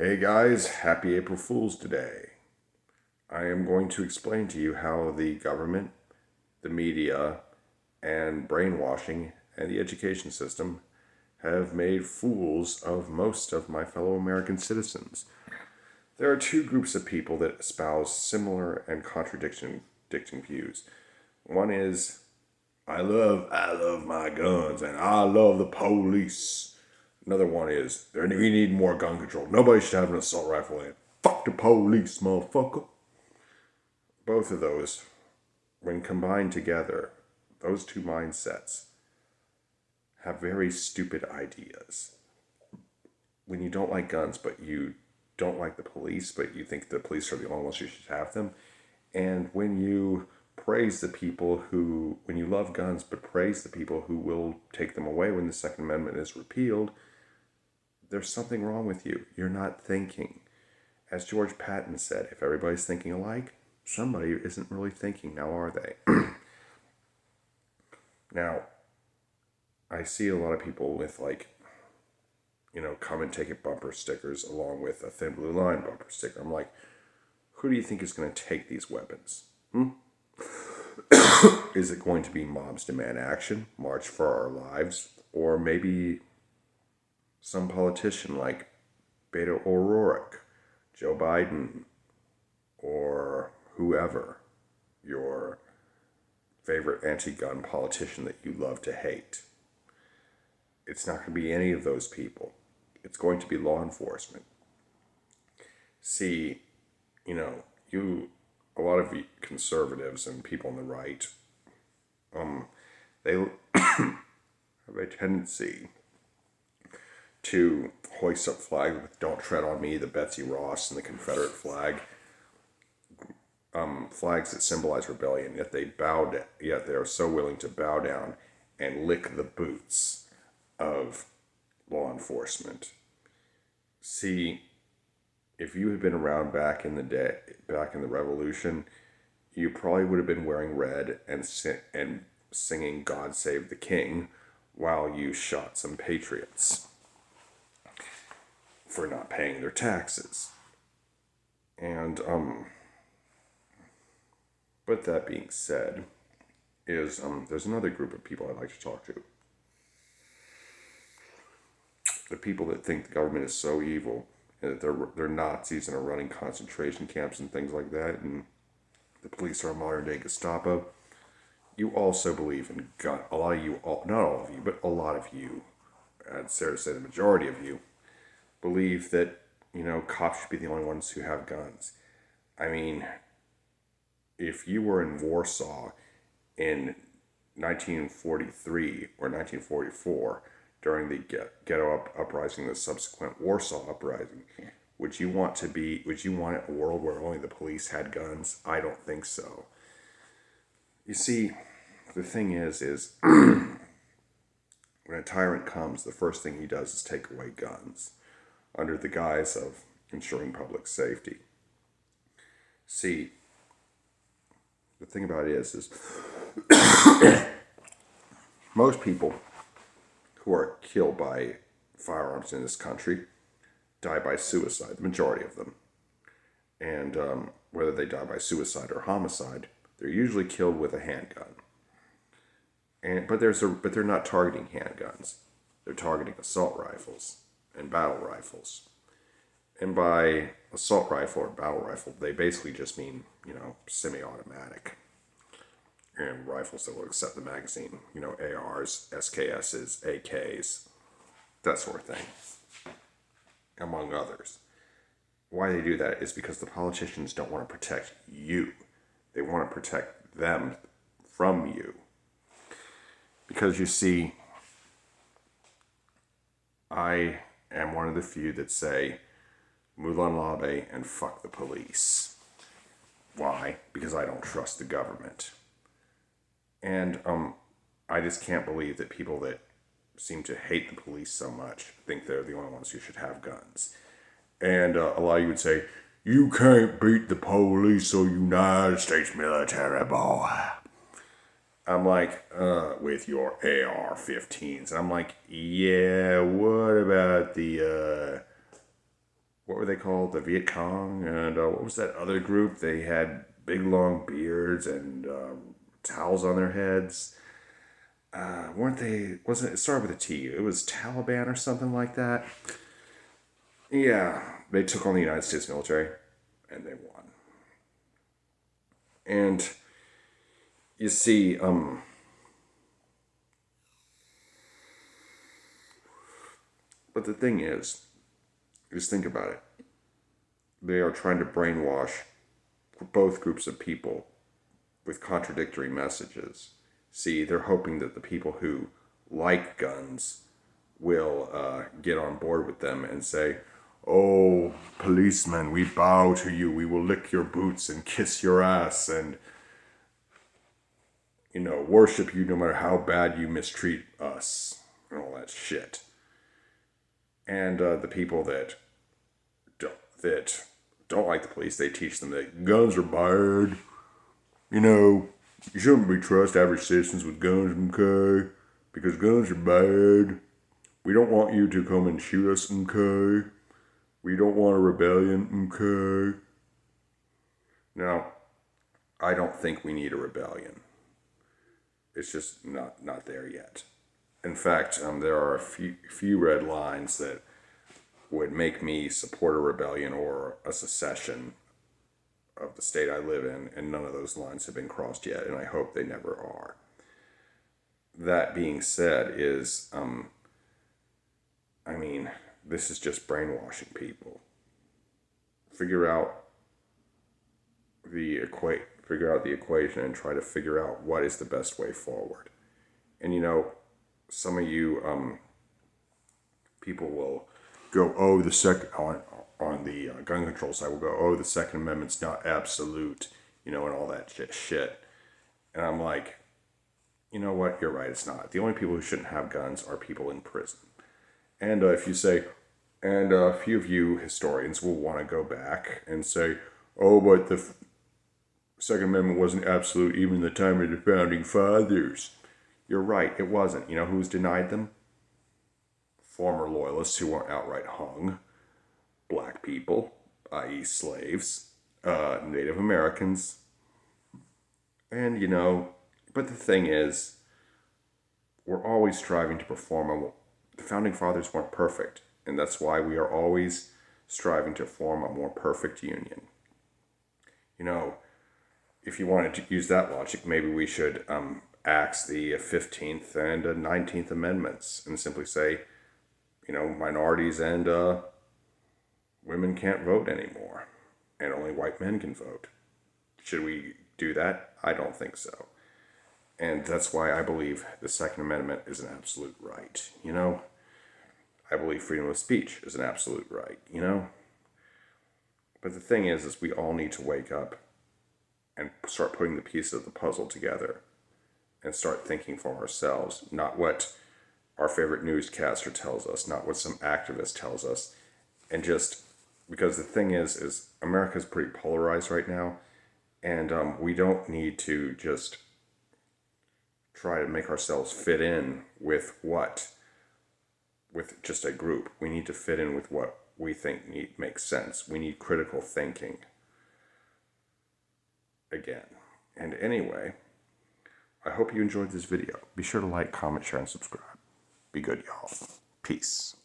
Hey guys, happy April Fool's today. I am going to explain to you how the government, the media, and brainwashing and the education system have made fools of most of my fellow American citizens. There are two groups of people that espouse similar and contradicting views. One is, I love my guns and I love the police. Another one is, we need more gun control. Nobody should have an assault rifle in. Fuck the police, motherfucker. Both of those, when combined together, those two mindsets have very stupid ideas. When you don't like guns, but you don't like the police, but you think the police are the only ones who should have them, and when you praise the people when you love guns, but praise the people who will take them away when the Second Amendment is repealed, there's something wrong with you. You're not thinking. As George Patton said, if everybody's thinking alike, somebody isn't really thinking now, are they? Now, I see a lot of people with come and take it bumper stickers along with a thin blue line bumper sticker. I'm like, who do you think is going to take these weapons? Is it going to be Mobs Demand Action, March for Our Lives, or maybe some politician like Beto O'Rourke, Joe Biden, or whoever, your favorite anti-gun politician that you love to hate? It's not going to be any of those people. It's going to be law enforcement. See, a lot of conservatives and people on the right, they have a tendency to hoist up flags with "Don't Tread on Me," the Betsy Ross and the Confederate flag, flags that symbolize rebellion. Yet they are so willing to bow down and lick the boots of law enforcement. See, if you had been around back in the Revolution, you probably would have been wearing red and singing "God Save the King" while you shot some patriots for not paying their taxes. And but that being said, there's another group of people I'd like to talk to. The people that think the government is so evil and that they're Nazis and are running concentration camps and things like that, and the police are a modern day Gestapo. You also believe in gun. A lot of you, not all of you, but a lot of you, I'd say the majority of you, believe that cops should be the only ones who have guns. I mean, if you were in Warsaw in 1943 or 1944 during the ghetto uprising, the subsequent Warsaw uprising, would you want a world where only the police had guns? I don't think so. You see, the thing is when a tyrant comes, the first thing he does is take away guns under the guise of ensuring public safety. See, the thing about it is most people who are killed by firearms in this country die by suicide, the majority of them. And whether they die by suicide or homicide, they're usually killed with a handgun. But they're not targeting handguns. They're targeting assault rifles and battle rifles. And by assault rifle or battle rifle, they basically just mean, semi-automatic. And rifles that will accept the magazine, ARs, SKSs, AKs, that sort of thing, among others. Why they do that is because the politicians don't want to protect you. They want to protect them from you. Because you see, I am one of the few that say Mulan Labe and fuck the police. Why? Because I don't trust the government. And I just can't believe that people that seem to hate the police so much think they're the only ones who should have guns. And a lot of you would say, you can't beat the police or United States military, boy. I'm like, with your AR-15s. And I'm like, yeah, what what were they called? The Viet Cong, and what was that other group? They had big long beards and towels on their heads. Weren't they? Wasn't it started with a T? It was Taliban or something like that. Yeah, they took on the United States military, and they won. And you see, but the thing is think about it. They are trying to brainwash both groups of people with contradictory messages. See, they're hoping that the people who like guns will get on board with them and say, "Oh, policemen, we bow to you. We will lick your boots and kiss your ass and, worship you no matter how bad you mistreat us," and all that shit. And the people that don't like the police, they teach them that guns are bad. You shouldn't be trust average citizens with guns, okay? Because guns are bad. We don't want you to come and shoot us, okay? We don't want a rebellion, okay? Now, I don't think we need a rebellion. It's just not there yet. In fact, there are a few red lines that would make me support a rebellion or a secession of the state I live in, and none of those lines have been crossed yet, and I hope they never are. That being said, this is just brainwashing people. Figure out the equation and try to figure out what is the best way forward. And some of you people will go, "Oh, the second on the gun control side will go, "Oh, the Second Amendment's not absolute," and all that shit. And I'm like, you know what? You're right. It's not. The only people who shouldn't have guns are people in prison. And if you say, and a few of you historians will want to go back and say, "Oh, but the Second Amendment wasn't absolute even in the time of the founding fathers." You're right. It wasn't. You know who's denied them? Former loyalists who weren't outright hung. Black people, i.e. slaves, Native Americans. And, but the thing is, we're always striving to perform. The founding fathers weren't perfect, and that's why we are always striving to form a more perfect union. If you wanted to use that logic, maybe we should axe the 15th and 19th Amendments and simply say, minorities and women can't vote anymore, and only white men can vote. Should we do that? I don't think so. And that's why I believe the Second Amendment is an absolute right, I believe freedom of speech is an absolute right, But the thing is we all need to wake up and start putting the pieces of the puzzle together and start thinking for ourselves, not what our favorite newscaster tells us, not what some activist tells us, and just because the thing is America's pretty polarized right now, and we don't need to just try to make ourselves fit in with just a group. We need to fit in with what we think makes sense. We need critical thinking again. And anyway, I hope you enjoyed this video. Be sure to like, comment, share, and subscribe. Be good, y'all. Peace.